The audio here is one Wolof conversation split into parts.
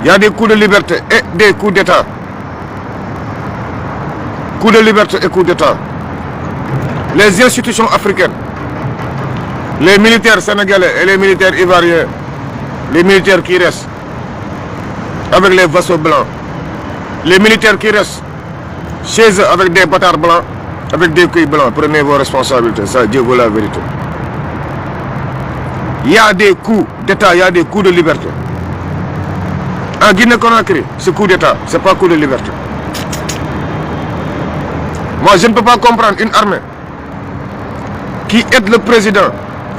Il y a des coups de liberté et des coups d'État. Coups de liberté et coups d'État. Les institutions africaines, les militaires sénégalais et les militaires ivoiriens, les militaires qui restent avec les vassaux blancs, les militaires qui restent chez eux avec des bâtards blancs, avec des couilles blancs, prenez vos responsabilités, ça Dieu vaut la vérité. Il y a des coups d'État, il y a des coups de liberté. En Guinée-Conakry, ce coup d'État, ce n'est pas coup de liberté. Moi, je ne peux pas comprendre une armée qui aide le président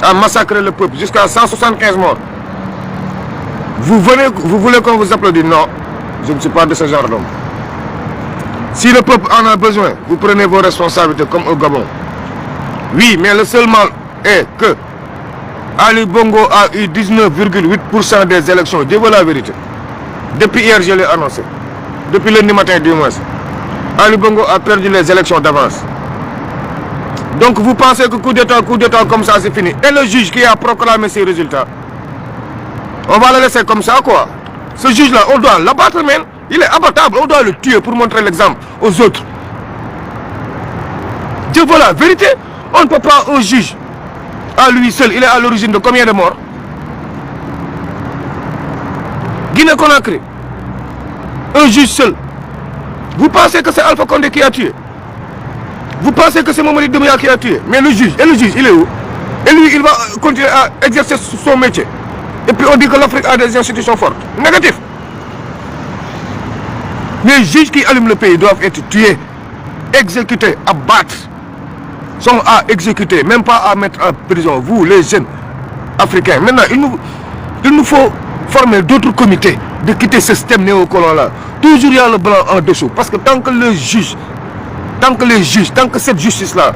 à massacrer le peuple jusqu'à 175 morts. Vous voulez qu'on vous applaudisse? Non, je ne suis pas de ce genre d'homme. Si le peuple en a besoin, vous prenez vos responsabilités comme au Gabon. Oui, mais le seul mal est que Ali Bongo a eu 19,8% des élections. Dieu veut la vérité. Depuis hier, je l'ai annoncé. Depuis lundi matin, du moins. Ali Bongo a perdu les élections d'avance. Donc vous pensez que coup d'État comme ça, c'est fini. Et le juge qui a proclamé ces résultats, on va le laisser comme ça, quoi. Ce juge-là, on doit l'abattre, même. Il est abattable, on doit le tuer pour montrer l'exemple aux autres. Dieu veut la vérité. On ne peut pas un juge à lui seul. Il est à l'origine de combien de morts? Guinée-Conakry, un juge seul. Vous pensez que c'est Alpha Condé qui a tué? Vous pensez que c'est Mamadi Doumbouya qui a tué? Mais le juge, il est où? Et lui, il va continuer à exercer son métier. Et puis on dit que l'Afrique a des institutions fortes. Négatif. Les juges qui allument le pays doivent être tués, exécutés, abattre. Sont à exécuter, même pas à mettre en prison. Vous, les jeunes africains. Maintenant, il nous faut former d'autres comités de quitter ce système néocolon-là. Toujours il y a le blanc en dessous. Parce que tant que les juges, tant que cette justice-là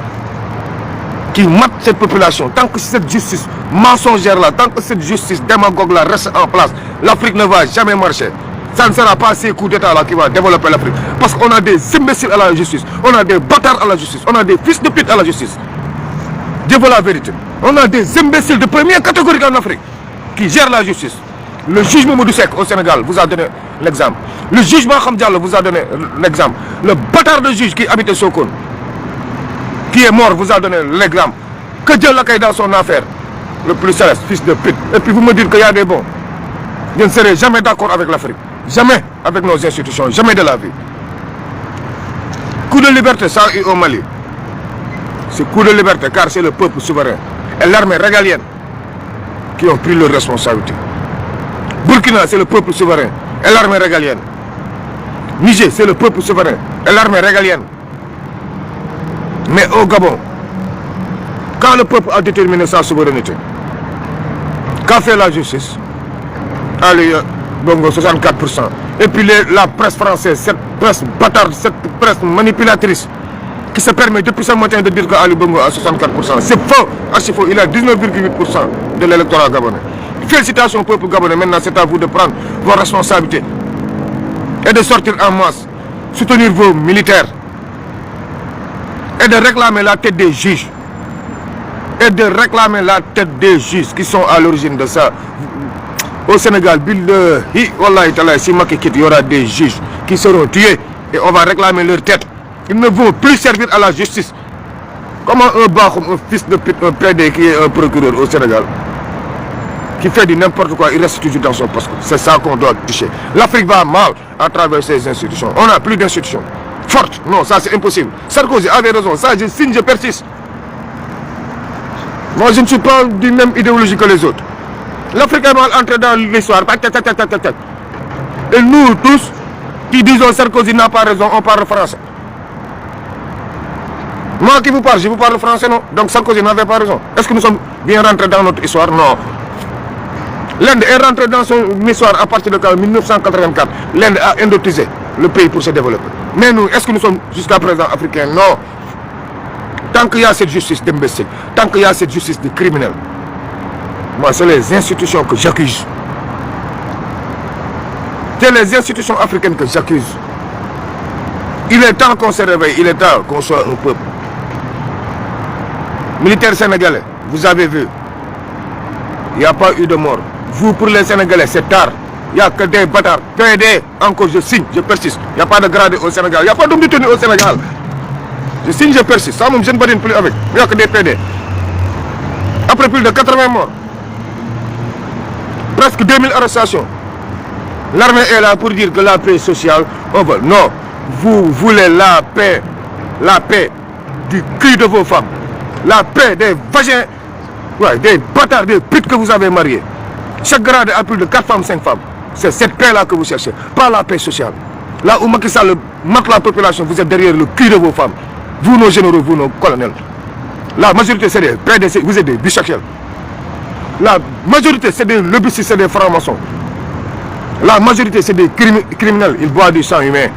qui mate cette population, tant que cette justice mensongère-là, tant que cette justice démagogue-là reste en place, l'Afrique ne va jamais marcher. Ça ne sera pas ces coups d'État-là qui vont développer l'Afrique. Parce qu'on a des imbéciles à la justice, on a des bâtards à la justice, on a des fils de pute à la justice. Dieu veut la vérité. On a des imbéciles de première catégorie en Afrique qui gèrent la justice. Le juge Mamadou Seck au Sénégal vous a donné l'exemple. Le juge Maham Diallo vous a donné l'exemple. Le bâtard de juge qui habitait Sokone, qui est mort, vous a donné l'exemple. Que Dieu l'accueille dans son affaire. Le plus céleste, fils de pute. Et puis vous me dites qu'il y a des bons. Je ne serai jamais d'accord avec l'Afrique. Jamais avec nos institutions. Jamais de la vie. Coup de liberté, ça a eu au Mali. C'est coup de liberté car c'est le peuple souverain et l'armée régalienne qui ont pris leurs responsabilités. Burkina, c'est le peuple souverain et l'armée régalienne. Niger, c'est le peuple souverain et l'armée régalienne. Mais au Gabon, quand le peuple a déterminé sa souveraineté, qu'a fait la justice? Allez, Bongo, 64%. Et puis la presse française, cette presse bâtarde, cette presse manipulatrice, qui se permet depuis ce matin de dire qu'Ali Bongo a 64%. C'est faux, archi faux. Il a 19,8% de l'électorat gabonais. Félicitations au peuple gabonais. Maintenant, c'est à vous de prendre vos responsabilités et de sortir en masse, soutenir vos militaires et de réclamer la tête des juges. Et de réclamer la tête des juges qui sont à l'origine de ça. Au Sénégal, si Macky quitte, il y aura des juges qui seront tués et on va réclamer leur tête. Ils ne vont plus servir à la justice. Comment un Bahoum, un fils de pute, un PD qui est un procureur au Sénégal, qui fait du n'importe quoi, il reste toujours dans son poste. C'est ça qu'on doit toucher. L'Afrique va mal à travers ces institutions. On n'a plus d'institutions fortes. Non, ça c'est impossible. Sarkozy avait raison. Ça, je signe, je persiste. Moi, je ne suis pas d'une même idéologie que les autres. L'Afrique est mal entrée dans l'histoire. Et nous tous, qui disons Sarkozy n'a pas raison, on parle français. Moi qui vous parle, je vous parle français, non? Donc Sarkozy n'avait pas raison. Est-ce que nous sommes bien rentrés dans notre histoire? Non. L'Inde est rentrée dans son histoire à partir de 1984. L'Inde a indotisé le pays pour se développer. Mais nous, est-ce que nous sommes jusqu'à présent africains? Non. Tant qu'il y a cette justice d'imbécile, tant qu'il y a cette justice de criminels, moi, c'est les institutions que j'accuse. C'est les institutions africaines que j'accuse. Il est temps qu'on se réveille, il est temps qu'on soit un peuple. Militaires sénégalais, vous avez vu, il n'y a pas eu de mort. Vous, pour les Sénégalais, c'est tard. Il n'y a que des bâtards. PD, encore je signe, je persiste. Il n'y a pas de gradé au Sénégal. Il n'y a pas d'homme de tenue au Sénégal. Je signe, je persiste. Ça, je ne badine plus avec. Il n'y a que des PD. Après plus de 80 morts, presque 2000 arrestations. L'armée est là pour dire que la paix sociale, on veut. Non, vous voulez la paix du cul de vos femmes. La paix des vagins, ouais, des bâtards, des putes que vous avez mariés. Chaque grade a plus de 4 femmes, 5 femmes. C'est cette paix-là que vous cherchez, pas la paix sociale. Là où Macky Sall mate la population, vous êtes derrière le cul de vos femmes. Vous, nos généraux, vous, nos colonels. La majorité, c'est des PDC, vous êtes des bichachels. La majorité, c'est des lobbyistes, c'est des francs-maçons. La majorité, c'est des criminels. Ils boivent du sang humain.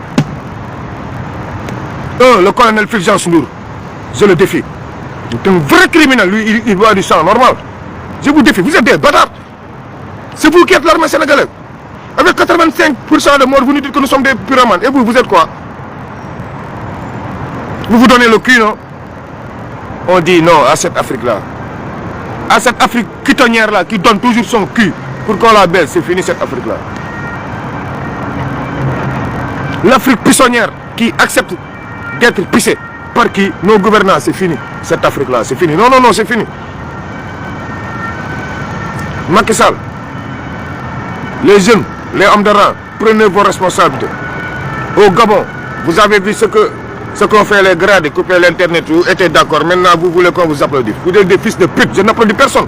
Le colonel Fulgence Ndour, je le défie. C'est un vrai criminel, lui, il boit du sang normal. Je vous défie, vous êtes des bâtards. C'est vous qui êtes l'armée sénégalaise. Avec 85% de morts, vous nous dites que nous sommes des pyromanes. Et vous, vous êtes quoi? Vous vous donnez le cul, non? On dit non à cette Afrique-là. À cette Afrique quitonnière-là, qui donne toujours son cul pour qu'on la baisse. C'est fini cette Afrique-là. L'Afrique pissonnière qui accepte d'être pissée par qui? Nos gouvernants, c'est fini. Cette Afrique-là, c'est fini. Non, non, non, c'est fini. Macky Sall, les jeunes, les hommes de rang, prenez vos responsabilités. Au Gabon, vous avez vu ce qu'ont fait les grades, couper l'internet, vous étiez d'accord. Maintenant, vous voulez qu'on vous applaudisse. Vous êtes des fils de pute, je n'applaudis personne.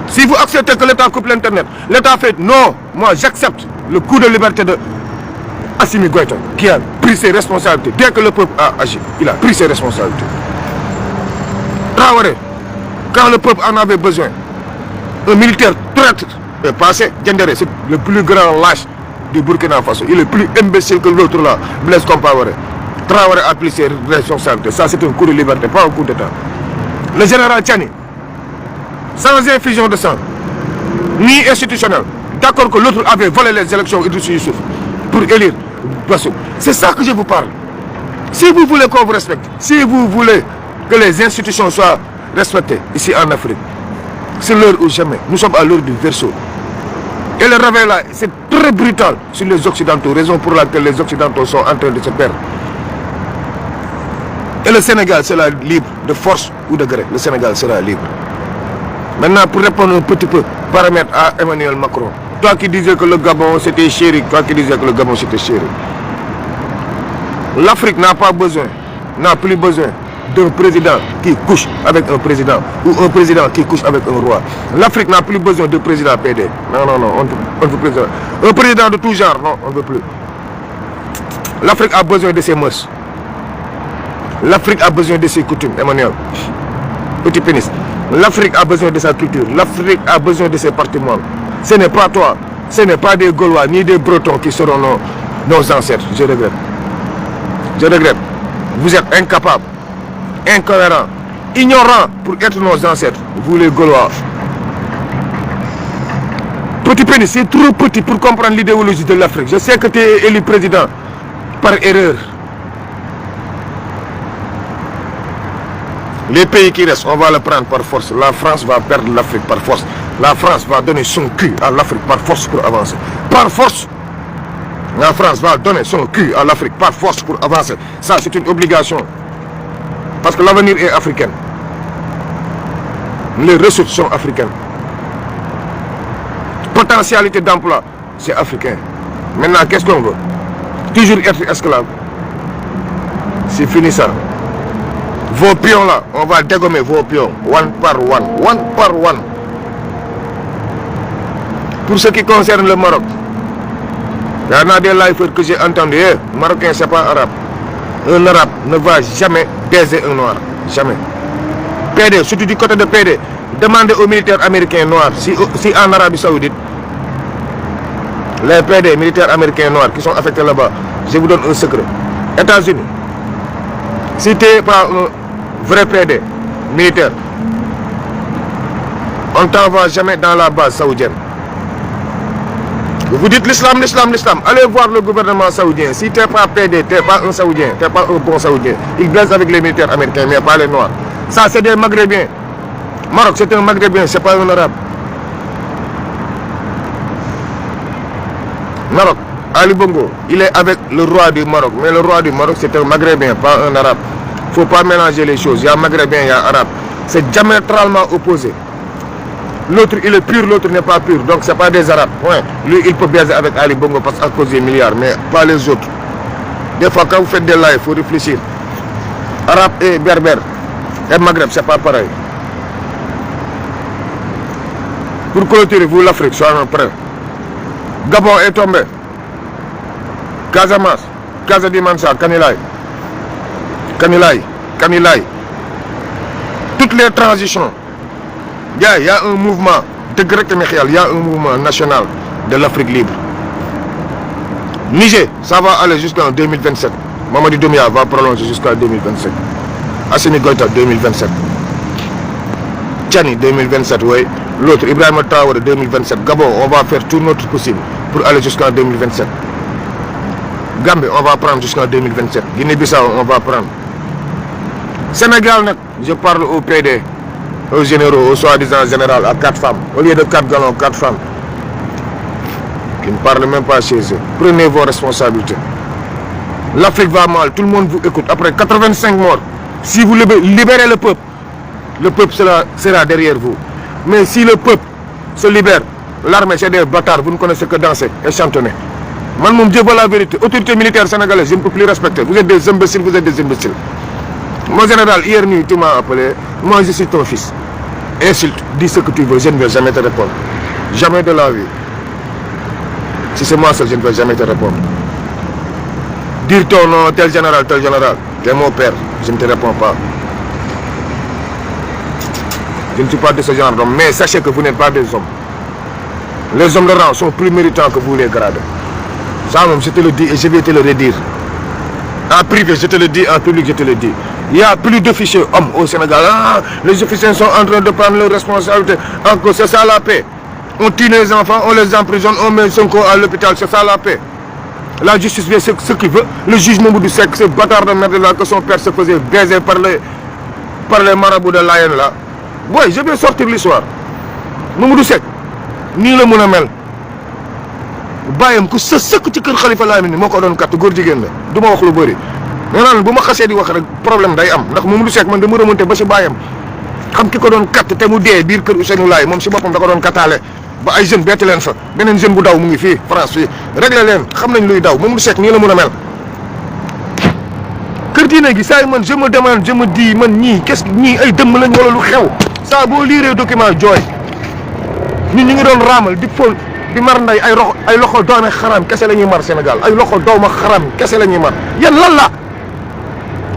Si vous acceptez que l'État coupe l'internet, l'État fait non, moi j'accepte le coup de liberté de Assimi Goïta, qui a pris ses responsabilités. Dès que le peuple a agi, il a pris ses responsabilités. Traoré, quand le peuple en avait besoin, un militaire traître est passé. Diendéré, c'est le plus grand lâche du Burkina Faso. Il est plus imbécile que l'autre là, Blaise Compaoré. Traoré a pris ses responsabilités. Ça, c'est un coup de liberté, pas un coup d'État. Le général Tchani, sans infusion de sang, ni institutionnel, d'accord que l'autre avait volé les élections Idriss Youssouf pour élire Bassou. C'est ça que je vous parle. Si vous voulez qu'on vous respecte, si vous voulez que les institutions soient respectées ici en Afrique, c'est l'heure ou jamais. Nous sommes à l'heure du verseau. Et le réveil là, c'est très brutal sur les Occidentaux, raison pour laquelle les Occidentaux sont en train de se perdre. Et le Sénégal sera libre de force ou de gré. Le Sénégal sera libre. Maintenant, pour répondre un petit peu, paramètre à Emmanuel Macron. Toi qui disais que le Gabon c'était chéri, toi qui disais que le Gabon c'était chéri. L'Afrique n'a pas besoin, n'a plus besoin d'un président qui couche avec un président ou un président qui couche avec un roi. L'Afrique n'a plus besoin de président PD. Non, non, non, on veut plus. Un président de tout genre, non, on ne veut plus. L'Afrique a besoin de ses mœurs. L'Afrique a besoin de ses coutumes, Emmanuel. Petit pénis. L'Afrique a besoin de sa culture. L'Afrique a besoin de ses patrimoines. Ce n'est pas toi, ce n'est pas des Gaulois ni des Bretons qui seront nos ancêtres. Je regrette. Je regrette. Vous êtes incapables, incohérents, ignorants pour être nos ancêtres. Vous les Gaulois. Petit pénis, c'est trop petit pour comprendre l'idéologie de l'Afrique. Je sais que tu es élu président par erreur. Les pays qui restent, on va le prendre par force. La France va perdre l'Afrique par force. La France va donner son cul à l'Afrique par force pour avancer. Par force. La France va donner son cul à l'Afrique par force pour avancer. Ça, c'est une obligation. Parce que l'avenir est africain. Les ressources sont africaines. Potentialité d'emploi, c'est africain. Maintenant, qu'est-ce qu'on veut? Toujours être esclave. C'est fini ça. Vos pions là, on va dégommer vos pions, one par one. Pour ce qui concerne le Maroc, il y en a des lives que j'ai entendu, Marocain c'est pas arabe. Un arabe ne va jamais baiser un noir, jamais. PD, surtout du côté de PD, demandez aux militaires américains noirs, si en Arabie Saoudite, les PD, militaires américains noirs qui sont affectés là-bas, je vous donne un secret. États-Unis, si tu n'es pas un vrai PD militaire, on ne t'envoie jamais dans la base saoudienne. Vous dites l'islam. Allez voir le gouvernement saoudien. Si tu n'es pas PD, tu n'es pas un saoudien, tu n'es pas un bon saoudien. Ils blessent avec les militaires américains, mais pas les noirs. Ça, c'est des maghrébiens. Maroc, c'est un maghrébien, c'est pas un arabe. Maroc, Ali Bongo, il est avec le roi du Maroc. Mais le roi du Maroc, c'est un maghrébin, pas un arabe. Il ne faut pas mélanger les choses. Il y a maghrébin, il y a arabe. C'est diamétralement opposé. L'autre, il est pur, l'autre n'est pas pur. Donc, ce n'est pas des arabes. Ouais. Lui, il peut baiser avec Ali Bongo parce qu'à cause des milliards, mais pas les autres. Des fois, quand vous faites des lives, il faut réfléchir. Arabe et berbère et Maghreb, c'est pas pareil. Pour clôturer, vous, l'Afrique, soyez prêts. Gabon est tombé. Casamance, Casamance, Kanilai. Toutes les transitions. Il y a un mouvement de Grec Michel, il y a un mouvement national de l'Afrique libre. Niger, ça va aller jusqu'en 2027. Mamadi Doumbouya va prolonger jusqu'en 2027. Assimi Goïta 2027. Tchani 2027, oui. L'autre, Ibrahima Traoré 2027. Gabon, on va faire tout notre possible pour aller jusqu'en 2027. Gambie, on va prendre jusqu'en 2027. Guinée-Bissau, on va prendre. Sénégal, je parle au PD, aux généraux, aux soi-disant général, à 4 femmes. Au lieu de 4 galons, 4 femmes. Qui ne parlent même pas chez eux. Prenez vos responsabilités. L'Afrique va mal, tout le monde vous écoute. Après 85 morts, si vous libérez le peuple sera derrière vous. Mais si le peuple se libère, l'armée c'est des bâtards, vous ne connaissez que danser et chantonner. Moi, mon Dieu, voilà la vérité. Autorité militaire sénégalaise, je ne peux plus respecter. Vous êtes des imbéciles, vous êtes des imbéciles. Mon général, hier nuit, tu m'as appelé. Moi, je suis ton fils. Insulte, dis ce que tu veux, je ne vais jamais te répondre. Jamais de la vie. Si c'est moi seul, je ne vais jamais te répondre. Dire ton nom, tel général, t'es mon père, je ne te réponds pas. Je ne suis pas de ce genre d'homme, mais sachez que vous n'êtes pas des hommes. Les hommes de rang sont plus méritants que vous les grades. Ça, je te le dis et je vais te le redire. En privé, je te le dis, en public, je te le dis. Il n'y a plus d'officiers hommes au Sénégal. Ah, les officiers sont en train de prendre leurs responsabilités. Encore, c'est ça la paix. On tue les enfants, on les emprisonne, on met son corps à l'hôpital, c'est ça la paix. La justice fait ce qu'il veut. Le juge Mamoudou Seck, ce bâtard de merde là, que son père se faisait baiser par les marabouts de l'AN là. Oui, je vais sortir l'histoire. Mamoudou Seck, ni le Mounamel. Bayam ku sa sëkk ci kër Khalifa Lamine moo ko doon kat góor jigéen la du ma wax lu bëri mais naan bu ma xasee di wax rek problème day am ndax Mamadou Seck man dama remonté ba si Bayam xam ki ko doon kat te mu dee biir kër Ousseynou Laye moom si boppam da ko doon kataale ba ay jeune bett leen fa beneen jeune bu daw mu ngi fii France fii réglé leen xam nañ luy daw Mamadou Seck nii la mun a mel kër diine gi saa yi man je me demande je me dis man ñii qu'est-ce que ñii ay dëmm lañ wala lu xew saa boo liiree document jooy ñun ñu ngi doon raamal di fóon di mar nday ay loxo doome xaram kese la ñuy mar Sénégal ay loxo doome xaram kese la ñuy mar yéen lan la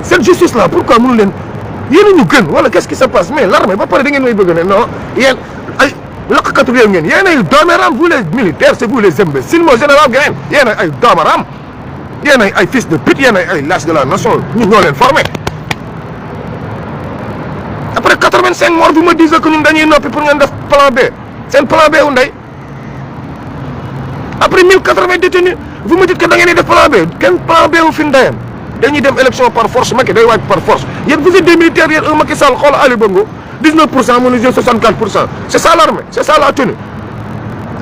cette justice là pourquoi mënu leen yéen a ñu gën wala qu'est-ce qui se passe mais l'armée ba pare da ngeen may bëgg ne non yéen ay laqkatu réew ngeen yéen ay doomeram vous les militaires c'est vous les imbéciles moo général ngeen yéen ay doomeram yéen ay fils de pute yéen ay lâches de la nation ñun ñoo leen formé après 85 morts vous me dites que ñun dañuy noppi pour ngeen def plan B seen plan B wu ndey après 1080 détenus vous me dites que da ngeen di def plan B kenn plan B wu fi ndeyam dañuy dem élection par force Macky day waaj par force yéen vous êtes des militaires yéen un Macky Sall xool Ali Bongo 19% mu ne 64%. C'est ça l'armée, c'est ça la tenue.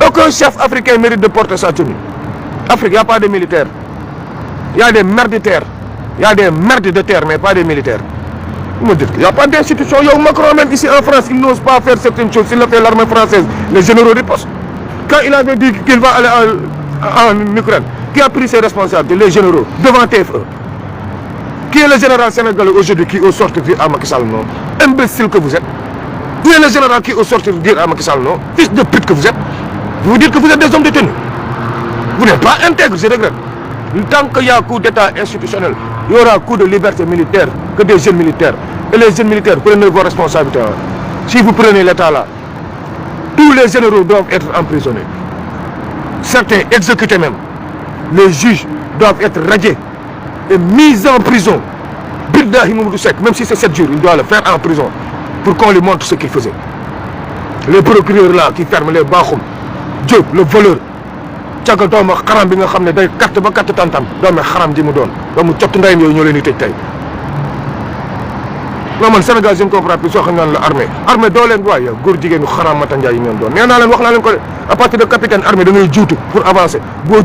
Aucun chef africain mérite de porter sa tenue. Afrique, il n'y a pas de militaires. Il y a des merdes de terre. Il y a des merdes de terre, mais pas des militaires. Vous me dites qu'il n'y a pas d'institution. Il y a Macron même ici en France, il n'ose pas faire certaines choses. S'il le fait l'armée française, les généraux ripostent. Quand il avait dit qu'il va aller en Ukraine, qui a pris ses responsabilités? Les généraux, devant TFE. Qui est le général sénégalais aujourd'hui qui est sorti dire à Macky Sall non? Imbécile que vous êtes. Qui est le général qui est sorti dire à Macky Sall non? Fils de pute que vous êtes. Vous dites que vous êtes des hommes de tenue. Vous n'êtes pas intègre, je regrette. Tant qu'il y a un coup d'état institutionnel, il y aura un coup de liberté militaire que des jeunes militaires. Et les jeunes militaires, prenez vos responsabilités. Si vous prenez l'état là, tous les généraux doivent être emprisonnés. Certains exécutés même. Les juges doivent être radiés et mis en prison. Billahi Mamadou Seck, même si c'est 7 jours, il doit le faire en prison pour qu'on lui montre ce qu'il faisait. Les procureurs là qui ferment les Bakhoum, Diop, le voleur, Tchaga dooma xaram bi nga xam ne day carte ba carte tantam doomi xaram ji mu doon doomu cott ndayam yooyu ñoo leen di tëj tey. Non man Sénégal je ne comprends plus soo xam naan la armée doo leen waaye góor jigéenu xaram Mata Ndiaye yi ngeen doon nee naa leen wax naa leen ko de à partir de capitaine armée da ngay juutu pour avancer boo